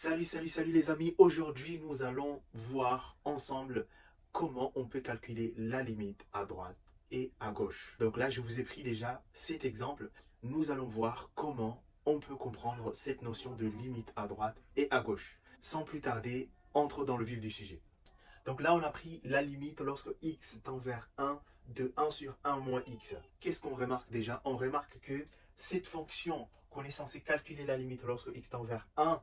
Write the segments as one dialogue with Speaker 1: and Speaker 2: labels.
Speaker 1: Salut les amis. Aujourd'hui, nous allons voir ensemble comment on peut calculer la limite à droite et à gauche. Donc là, je vous ai pris déjà cet exemple. Nous allons voir comment on peut comprendre cette notion de limite à droite et à gauche. Sans plus tarder, entre dans le vif du sujet. Donc là, on a pris la limite lorsque x tend vers 1 de 1 sur 1 moins x. Qu'est-ce qu'on remarque déjà? On remarque que cette fonction qu'on est censé calculer la limite lorsque x tend vers 1,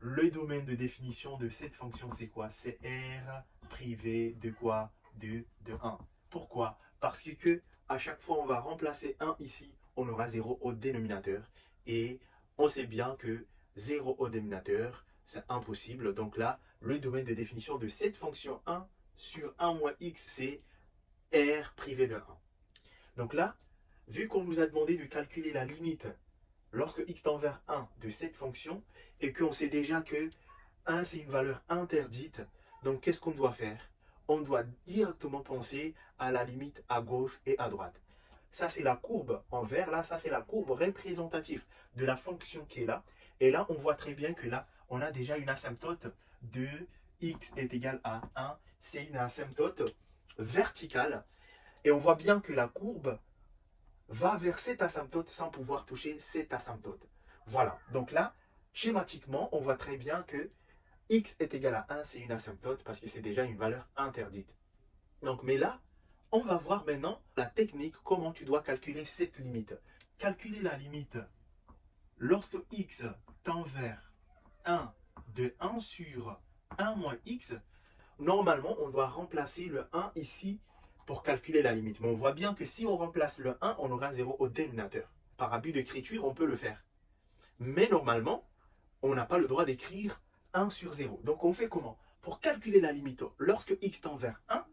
Speaker 1: le domaine de définition de cette fonction, c'est quoi? C'est R privé de quoi? De 1. Pourquoi? Parce que à chaque fois, on va remplacer 1 ici, on aura 0 au dénominateur. Et on sait bien que 0 au dénominateur, c'est impossible. Donc là, le domaine de définition de cette fonction 1 sur 1 moins x, c'est R privé de 1. Donc là, vu qu'on nous a demandé de calculer la limite lorsque x tend vers 1 de cette fonction, et qu'on sait déjà que 1 c'est une valeur interdite, donc qu'est-ce qu'on doit faire? On doit directement penser à la limite à gauche et à droite. Ça c'est la courbe en vert, là ça c'est la courbe représentative de la fonction qui est là. Et là on voit très bien que là on a déjà une asymptote de x est égal à 1. C'est une asymptote verticale. Et on voit bien que la courbe va vers cette asymptote sans pouvoir toucher cette asymptote. Voilà, donc là, schématiquement, on voit très bien que x est égal à 1, c'est une asymptote parce que c'est déjà une valeur interdite. Donc, mais là, on va voir maintenant la technique, comment tu dois calculer cette limite. Calculer la limite lorsque x tend vers 1 de 1 sur 1 moins x, normalement, on doit remplacer le 1 ici pour calculer la limite. Mais on voit bien que si on remplace le 1, on aura 0 au dénominateur. Par abus d'écriture, on peut le faire. Mais normalement, on n'a pas le droit d'écrire 1 sur 0. Donc on fait comment? Pour calculer la limite lorsque x tend vers 1,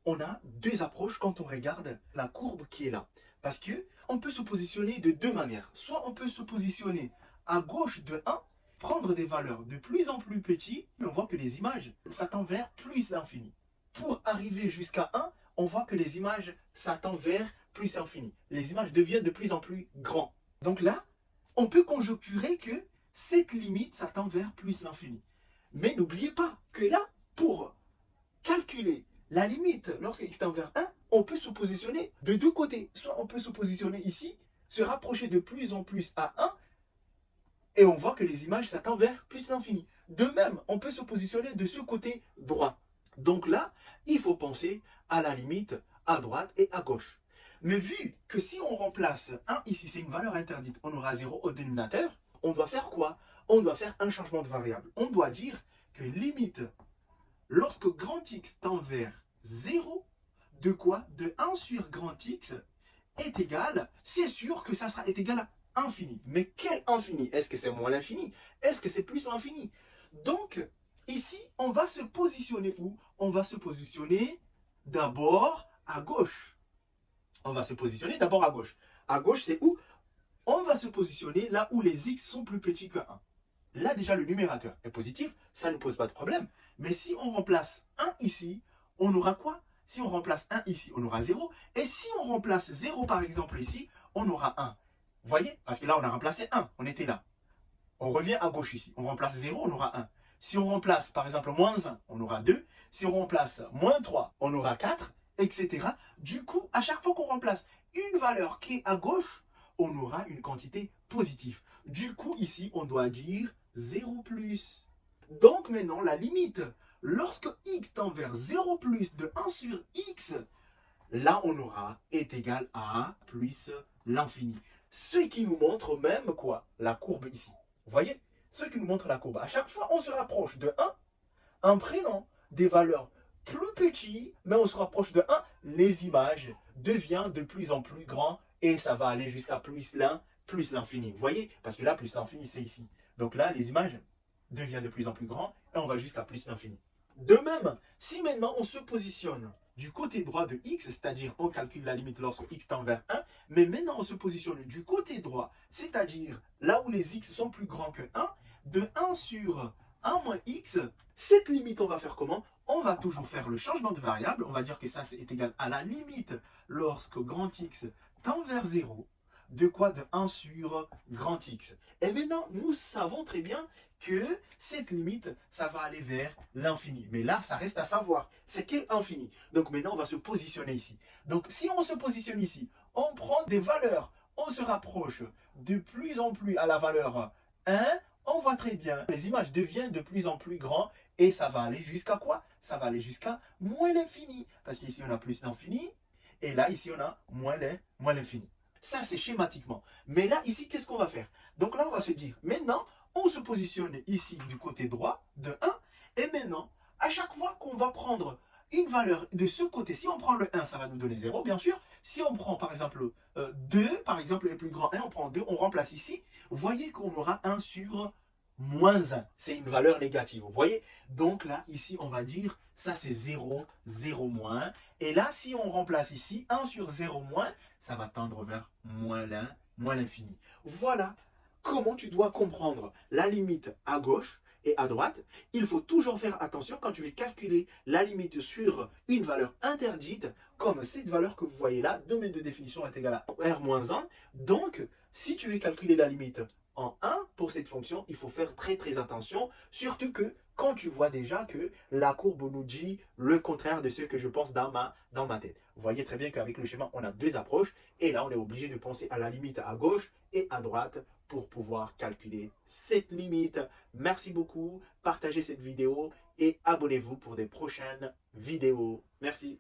Speaker 1: on a deux approches quand on regarde la courbe qui est là. Parce qu'on peut se positionner de deux manières. Soit on peut se positionner à gauche de 1, prendre des valeurs de plus en plus petites, mais on voit que les images, ça tend vers plus l'infini. Pour arriver jusqu'à 1, on voit que les images, ça tend vers plus infini. Les images deviennent de plus en plus grandes. Donc là, on peut conjecturer que cette limite, ça tend vers plus l'infini. Mais n'oubliez pas que là, pour calculer la limite lorsque x tend vers 1, on peut se positionner de deux côtés. Soit on peut se positionner ici, se rapprocher de plus en plus à 1, et on voit que les images s'attendent vers plus l'infini. De même, on peut se positionner de ce côté droit. Donc là, il faut penser à la limite à droite et à gauche. Mais vu que si on remplace 1 ici, c'est une valeur interdite, on aura 0 au dénominateur, on doit faire quoi? On doit faire un changement de variable. On doit dire que limite, lorsque grand X tend vers 0, de quoi? De 1 sur grand X est égal, c'est sûr que ça sera est égal à infini. Mais quel infini? Est-ce que c'est moins l'infini? Est-ce que c'est plus l'infini? Donc, ici, on va se positionner où? On va se positionner d'abord à gauche. On va se positionner d'abord à gauche. À gauche, c'est où? On va se positionner là où les x sont plus petits que 1. Là, déjà, le numérateur est positif, ça ne pose pas de problème. Mais si on remplace 1 ici, on aura quoi? Si on remplace 1 ici, on aura 0. Et si on remplace 0, par exemple, ici, on aura 1. Vous voyez? Parce que là, on a remplacé 1, on était là. On revient à gauche ici. On remplace 0, on aura 1. Si on remplace, par exemple, moins 1, on aura 2. Si on remplace moins 3, on aura 4, etc. Du coup, à chaque fois qu'on remplace une valeur qui est à gauche, on aura une quantité positive. Du coup, ici, on doit dire 0 plus. Donc maintenant, la limite, lorsque x tend vers 0 plus de 1 sur x, là, on aura est égal à plus l'infini. Ce qui nous montre même quoi? La courbe ici. Vous voyez? Ce qui nous montre la courbe. À chaque fois, on se rapproche de 1 en prenant des valeurs plus petites, mais on se rapproche de 1, les images deviennent de plus en plus grandes et ça va aller jusqu'à plus l'infini. Vous voyez? Parce que là, plus l'infini, c'est ici. Donc là, les images deviennent de plus en plus grandes et on va jusqu'à plus l'infini. De même, si maintenant on se positionne du côté droit de x, c'est-à-dire on calcule la limite lorsque x tend vers 1, mais maintenant on se positionne du côté droit, c'est-à-dire là où les x sont plus grands que 1, de 1 sur 1 moins x, cette limite, on va faire comment? On va toujours faire le changement de variable. On va dire que ça, c'est égal à la limite lorsque grand X tend vers 0 de quoi? De 1 sur grand X. Et maintenant, nous savons très bien que cette limite, ça va aller vers l'infini. Mais là, ça reste à savoir. C'est quel infini? Donc maintenant, on va se positionner ici. Donc si on se positionne ici, on prend des valeurs, on se rapproche de plus en plus à la valeur 1, on voit très bien, les images deviennent de plus en plus grandes et ça va aller jusqu'à quoi? Ça va aller jusqu'à moins l'infini. Parce qu'ici, on a plus l'infini et là, ici, on a moins l'infini. Ça, c'est schématiquement. Mais là, ici, qu'est-ce qu'on va faire? Donc là, on va se dire, maintenant, on se positionne ici du côté droit de 1. Et maintenant, à chaque fois qu'on va prendre une valeur de ce côté, si on prend le 1, ça va nous donner 0, bien sûr. Si on prend, par exemple, 2, par exemple, le plus grand 1, on prend 2, on remplace ici. Vous voyez qu'on aura 1 sur moins 1. C'est une valeur négative, vous voyez? Donc là, ici, on va dire, ça c'est 0, 0 moins. Et là, si on remplace ici 1 sur 0 moins, ça va tendre vers moins l'1, moins l'infini. Voilà comment tu dois comprendre la limite à gauche et à droite. Il faut toujours faire attention quand tu veux calculer la limite sur une valeur interdite, comme cette valeur que vous voyez là, domaine de définition est égal à R-1. Donc, si tu veux calculer la limite en 1 pour cette fonction, il faut faire très très attention, surtout que quand tu vois déjà que la courbe nous dit le contraire de ce que je pense dans ma tête. Vous voyez très bien qu'avec le schéma, on a deux approches et là, on est obligé de penser à la limite à gauche et à droite pour pouvoir calculer cette limite. Merci beaucoup, partagez cette vidéo et abonnez-vous pour des prochaines vidéos. Merci.